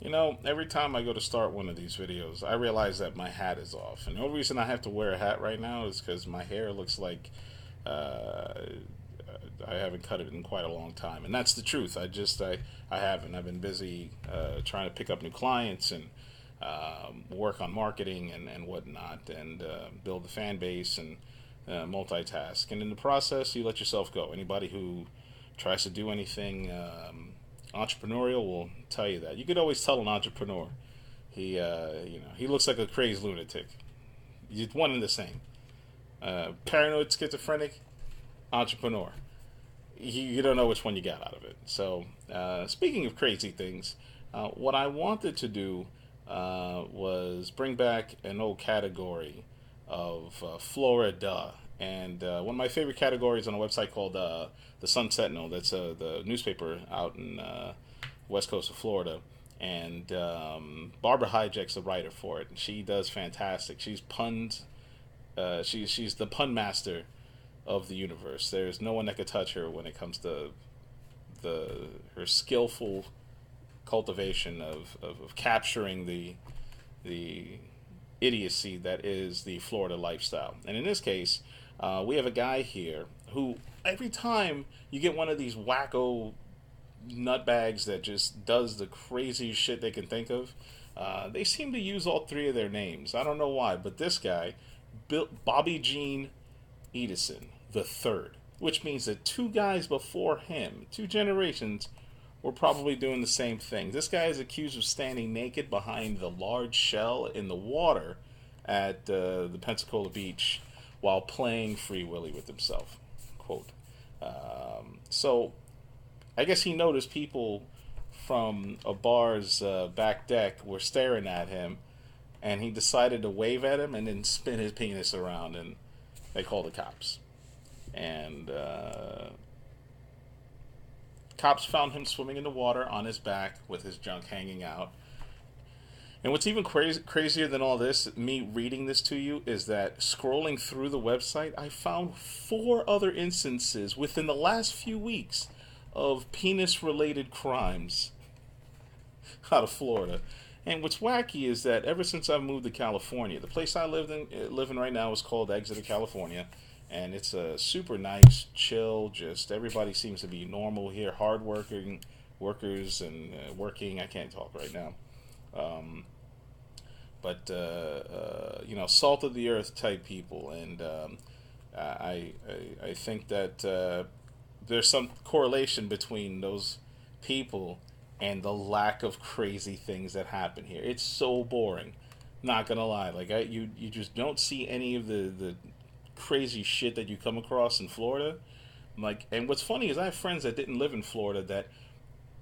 Every time I go to start one of these videos, I realize that my hat is off. And the only reason I have to wear a hat right now is because my hair looks like uh, I haven't cut it in quite a long time. And that's the truth. I haven't. I've been busy trying to pick up new clients and work on marketing and whatnot and build the fan base and multitask. And in the process, you let yourself go. Anybody who tries to do anything entrepreneurial will tell you that. You could always tell an entrepreneur. He looks like a crazed lunatic. He's one and the same. Paranoid schizophrenic entrepreneur. You don't know which one you got out of it. So, speaking of crazy things, what I wanted to do was bring back an old category of Florida. And one of my favorite categories on a website called the Sun Sentinel. That's the newspaper out in west coast of Florida. And Barbara Hijack's the writer for it. She does fantastic. She's puns. She's the pun master of the universe. There's no one that could touch her when it comes to her skillful cultivation of capturing the idiocy that is the Florida lifestyle. And in this case, we have a guy here who every time you get one of these wacko nutbags that just does the craziest shit they can think of, they seem to use all three of their names. I don't know why, but this guy, Bobby Jean Edison the third, which means that two guys before him, two generations, were probably doing the same thing. This guy is accused of standing naked behind the large shell in the water at the Pensacola beach while playing Free Willy with himself. Quote. So I guess he noticed people from a bar's back deck were staring at him, and he decided to wave at him and then spin his penis around, and they called the cops. And cops found him swimming in the water on his back with his junk hanging out. And what's even crazier than all this, me reading this to you, is that scrolling through the website, I found four other instances within the last few weeks of penis related crimes out of Florida. And what's wacky is that ever since I moved to California, the place I live in right now is called Exeter, California, and it's a super nice, chill. Just everybody seems to be normal here, hardworking workers and working. I can't talk right now, but salt of the earth type people, and I think that there's some correlation between those people and the lack of crazy things that happen here. It's so boring. Not gonna lie, like you just don't see any of the crazy shit that you come across in Florida. Like, and what's funny is I have friends that didn't live in Florida that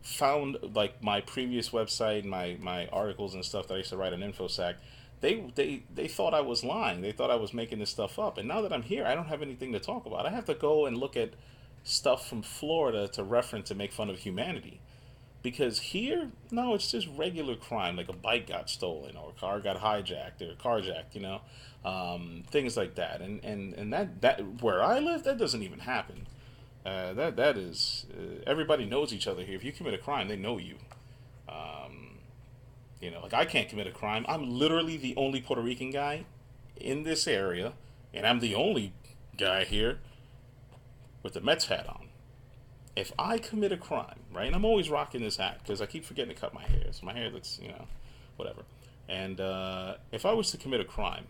found like my previous website, my articles and stuff that I used to write on InfoSec. They thought I was lying. They thought I was making this stuff up. And now that I'm here, I don't have anything to talk about. I have to go and look at stuff from Florida to reference and make fun of humanity. Because here, no, it's just regular crime, like a bike got stolen or a car got hijacked or carjacked, things like that. And that where I live, that doesn't even happen. That is everybody knows each other here. If you commit a crime, they know you. Like I can't commit a crime. I'm literally the only Puerto Rican guy in this area, and I'm the only guy here with the Mets hat on. If I commit a crime, right, and I'm always rocking this hat because I keep forgetting to cut my hair, so my hair looks, whatever. And if I was to commit a crime,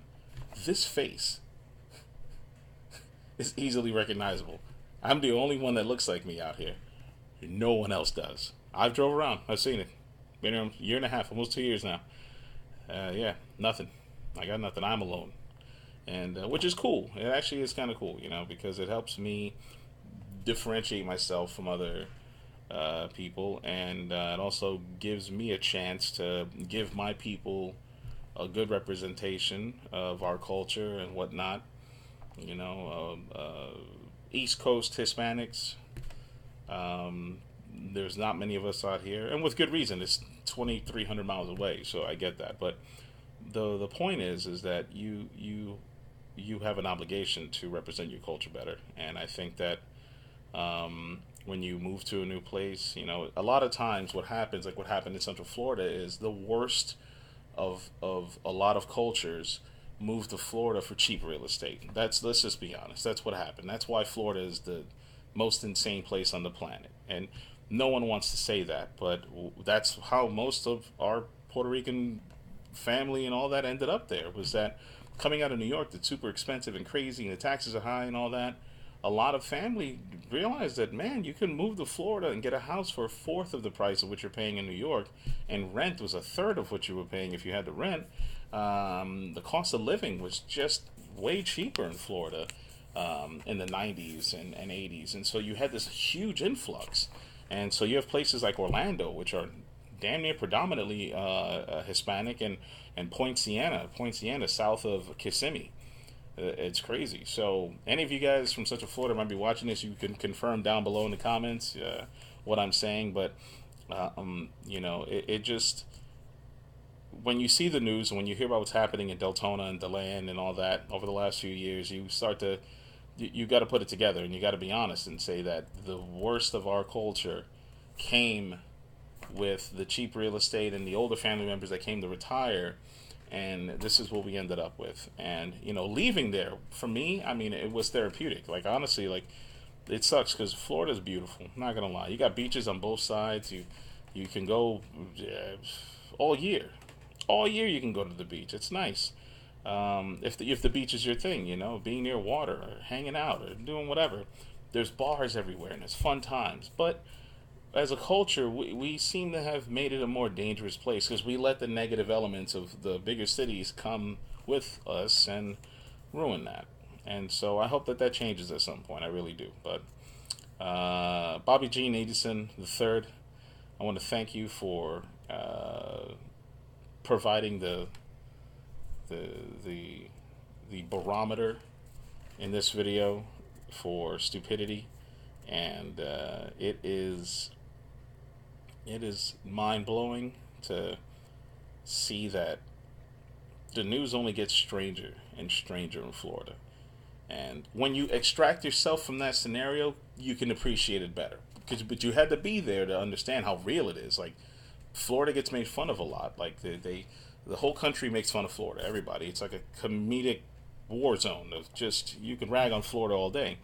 this face is easily recognizable. I'm the only one that looks like me out here. No one else does. I've drove around. I've seen it. Been here a year and a half, almost 2 years now. Yeah, nothing. I got nothing. I'm alone, and which is cool. It actually is kind of cool, because it helps me differentiate myself from other people, and it also gives me a chance to give my people a good representation of our culture and whatnot. East Coast Hispanics. There's not many of us out here, and with good reason. It's 2,300 miles away, so I get that. But the point is that you have an obligation to represent your culture better, and I think that when you move to a new place. You know, a lot of times what happens, like what happened in Central Florida, is the worst of a lot of cultures move to Florida for cheap real estate. That's, let's just be honest. That's what happened. That's why Florida is the most insane place on the planet. And no one wants to say that, but that's how most of our Puerto Rican family and all that ended up there. Was that coming out of New York, that's super expensive and crazy, and the taxes are high and all that. A lot of family realized that, man, you can move to Florida and get a house for a fourth of the price of what you're paying in New York, and rent was a third of what you were paying if you had to rent. The cost of living was just way cheaper in Florida in the 90s and 80s. And so you had this huge influx. And so you have places like Orlando, which are damn near predominantly Hispanic, and Point Siena, south of Kissimmee. It's crazy. So, any of you guys from Central Florida might be watching this. You can confirm down below in the comments what I'm saying. But, it just, when you see the news and when you hear about what's happening in Deltona and Deland and all that over the last few years, you start to, you got to put it together, and you got to be honest and say that the worst of our culture came with the cheap real estate and the older family members that came to retire, and this is what we ended up with. And leaving there for me, I mean, it was therapeutic. Like, honestly, like, it sucks because Florida's beautiful. I'm not gonna lie. You got beaches on both sides. You can go all year. All year you can go to the beach. It's nice. If the beach is your thing, being near water or hanging out or doing whatever. There's bars everywhere and it's fun times. But as a culture, we seem to have made it a more dangerous place because we let the negative elements of the bigger cities come with us and ruin that. And so I hope that that changes at some point. I really do. But Bobby Jean Edison the third, I want to thank you for providing the the the barometer in this video for stupidity, and it is mind blowing to see that the news only gets stranger and stranger in Florida. And when you extract yourself from that scenario, you can appreciate it better. But you had to be there to understand how real it is. Like, Florida gets made fun of a lot. Like, the whole country makes fun of Florida. Everybody. It's like a comedic war zone of just, you can rag on Florida all day.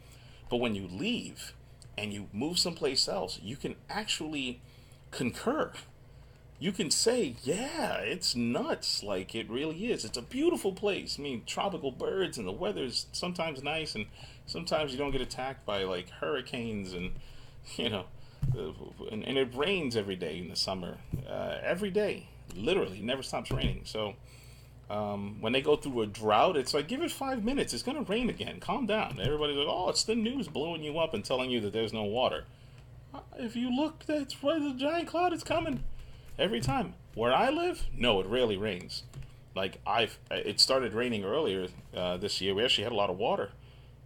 But when you leave and you move someplace else, you can actually concur. You can say, yeah, it's nuts. Like, it really is. It's a beautiful place. I mean, tropical birds, and the weather's sometimes nice, and sometimes you don't get attacked by, like, hurricanes, and, you know, and it rains every day in the summer. Every day. Literally. It never stops raining. So, when they go through a drought, it's like, give it 5 minutes. It's going to rain again. Calm down. Everybody's like, oh, it's the news blowing you up and telling you that there's no water. If you look, that's where the giant cloud is coming. Every time. Where I live, no, it rarely rains. Like, it started raining earlier this year. We actually had a lot of water,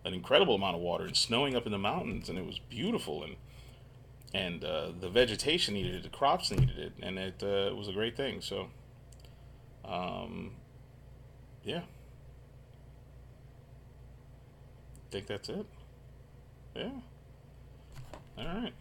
an incredible amount of water, and snowing up in the mountains, and it was beautiful, and the vegetation needed it, the crops needed it, and it was a great thing. So, yeah, I think that's it. Yeah. All right.